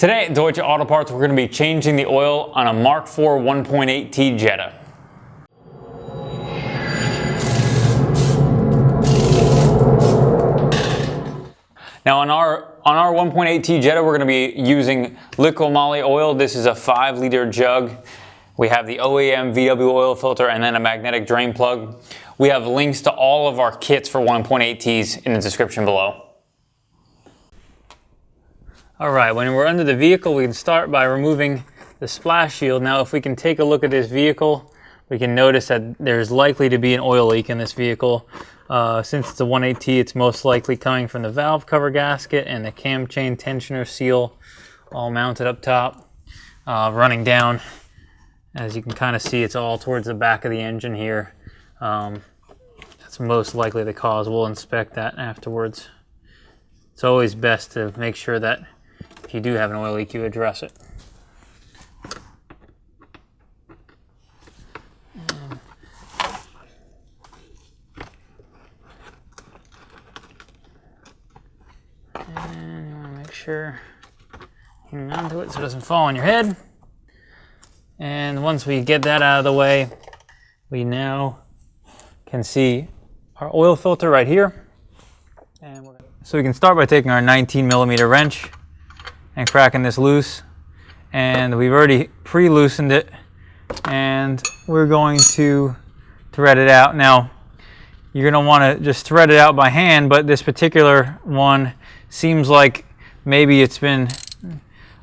Today at Deutsche Auto Parts, we're going to be changing the oil on a MK4 1.8T Jetta. Now on our 1.8T Jetta, we're going to be using Liquimoly Oil. This is a 5-liter jug. We have the OEM VW Oil Filter and then a magnetic drain plug. We have links to all of our kits for 1.8Ts in the description below. Alright, when we're under the vehicle, we can start by removing the splash shield. Now if we can take a look at this vehicle, we can notice that there's likely to be an oil leak in this vehicle. Since it's a 1.8T, it's most likely coming from the valve cover gasket and the cam chain tensioner seal all mounted up top, running down. As you can kind of see, it's all towards the back of the engine here. That's most likely the cause. We'll inspect that afterwards. It's always best to make sure that if you do have an oil leak, you address it. And you want to make sure you hang on to it so it doesn't fall on your head. And once we get that out of the way, we now can see our oil filter right here. And so we can start by taking our 19mm wrench and cracking this loose. And we've already pre-loosened it, and we're going to thread it out. Now, you're going to want to just thread it out by hand, but this particular one seems like maybe it's been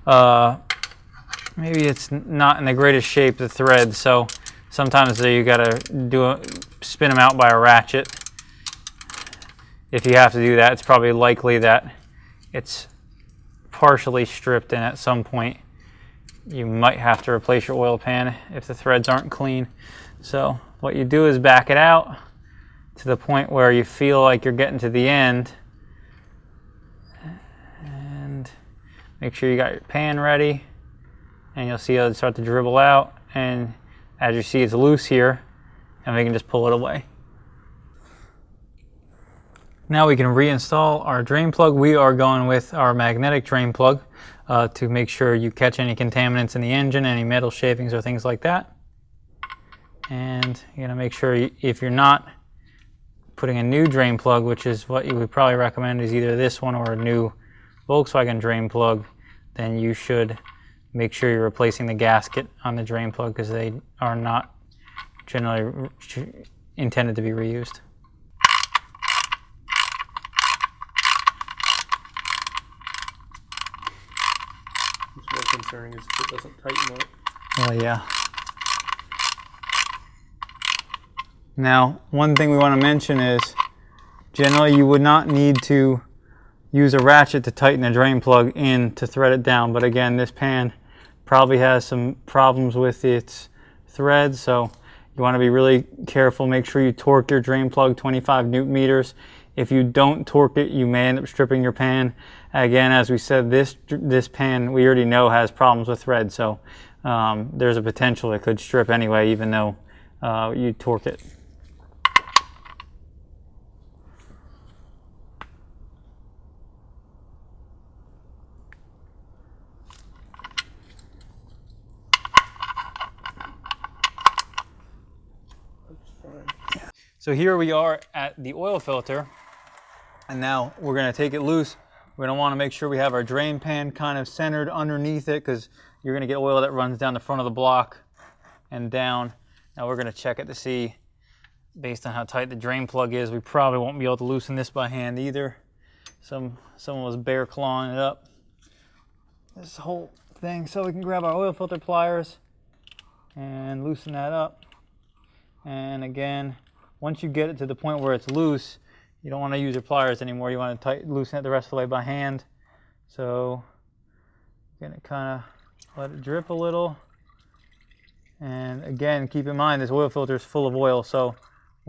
maybe it's not in the greatest shape, the thread, so sometimes you gotta spin them out by a ratchet. If you have to do that, it's probably likely that it's partially stripped, and at some point you might have to replace your oil pan if the threads aren't clean. So what you do is back it out to the point where you feel like you're getting to the end, and make sure you got your pan ready. And you'll see it'll start to dribble out, and as you see, it's loose here, and we can just pull it away. Now we can reinstall our drain plug. We are going with our magnetic drain plug to make sure you catch any contaminants in the engine, any metal shavings or things like that. And you're going to make sure if you're not putting a new drain plug, which is what you would probably recommend, is either this one or a new Volkswagen drain plug, then you should make sure you're replacing the gasket on the drain plug, because they are not generally intended to be reused. What's more concerning is if it doesn't tighten up. Well, yeah. Now, one thing we want to mention is generally you would not need to use a ratchet to tighten the drain plug in to thread it down, but again, this pan probably has some problems with its threads, so you want to be really careful. Make sure you torque your drain plug 25 Newton meters. If you don't torque it, you may end up stripping your pan. Again, as we said, this pan we already know has problems with threads, so there's a potential it could strip anyway, even though you torque it. So here we are at the oil filter, and now we're going to take it loose. We're going to want to make sure we have our drain pan kind of centered underneath it, because you're going to get oil that runs down the front of the block and down. Now we're going to check it to see, based on how tight the drain plug is, we probably won't be able to loosen this by hand either. Someone was bare clawing it up, this whole thing. So we can grab our oil filter pliers and loosen that up. And again, once you get it to the point where it's loose, you don't want to use your pliers anymore. You want to loosen it the rest of the way by hand. So you're going to kind of let it drip a little. And again, keep in mind this oil filter is full of oil, so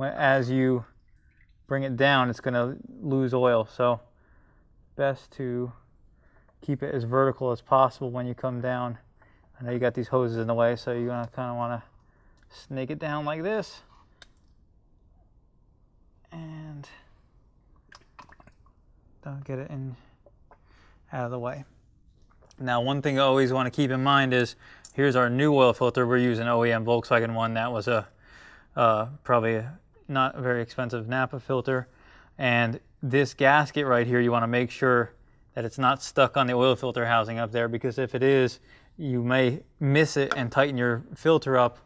as you bring it down, it's going to lose oil. So best to keep it as vertical as possible when you come down. I know you got these hoses in the way, so you're going to kind of want to snake it down like this. And don't get it out of the way. Now, one thing I always want to keep in mind is, here's our new oil filter. We're using OEM Volkswagen one. That was a probably not a very expensive Napa filter. And this gasket right here, you want to make sure that it's not stuck on the oil filter housing up there, because if it is, you may miss it and tighten your filter up,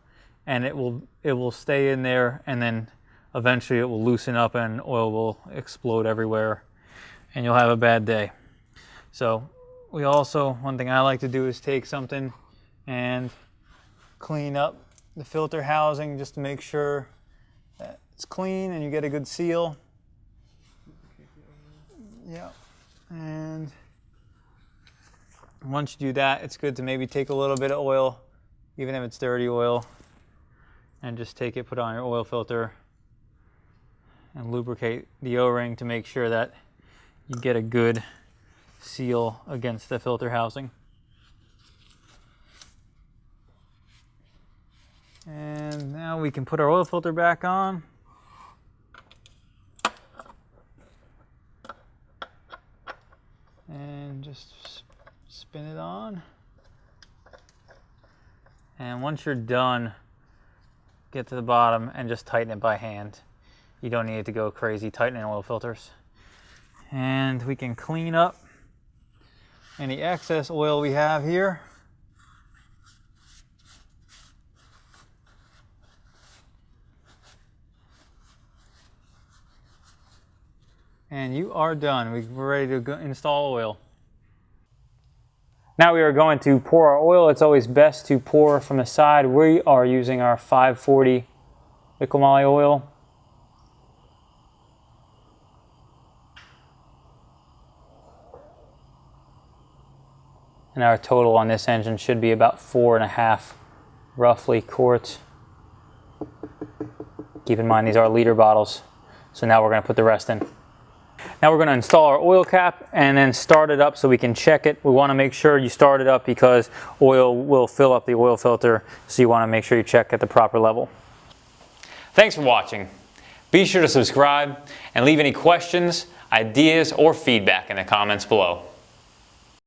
and it will stay in there, and then eventually it will loosen up and oil will explode everywhere and you'll have a bad day. So we also, one thing I like to do is take something and clean up the filter housing just to make sure that it's clean and you get a good seal. Yeah. And once you do that, it's good to maybe take a little bit of oil, even if it's dirty oil, and just take it, put it on your oil filter, and lubricate the O-ring to make sure that you get a good seal against the filter housing. And now we can put our oil filter back on. And just spin it on. And once you're done, get to the bottom and just tighten it by hand. You don't need to go crazy tightening oil filters. And we can clean up any excess oil we have here. And you are done. We're ready to go install oil. Now we are going to pour our oil. It's always best to pour from the side. We are using our 540 Liquimoly oil. And our total on this engine should be about 4.5 roughly quarts. Keep in mind these are liter bottles. So now we're going to put the rest in. Now we're going to install our oil cap and then start it up so we can check it. We want to make sure you start it up because oil will fill up the oil filter, so you want to make sure you check at the proper level. Thanks for watching. Be sure to subscribe and leave any questions, ideas, or feedback in the comments below.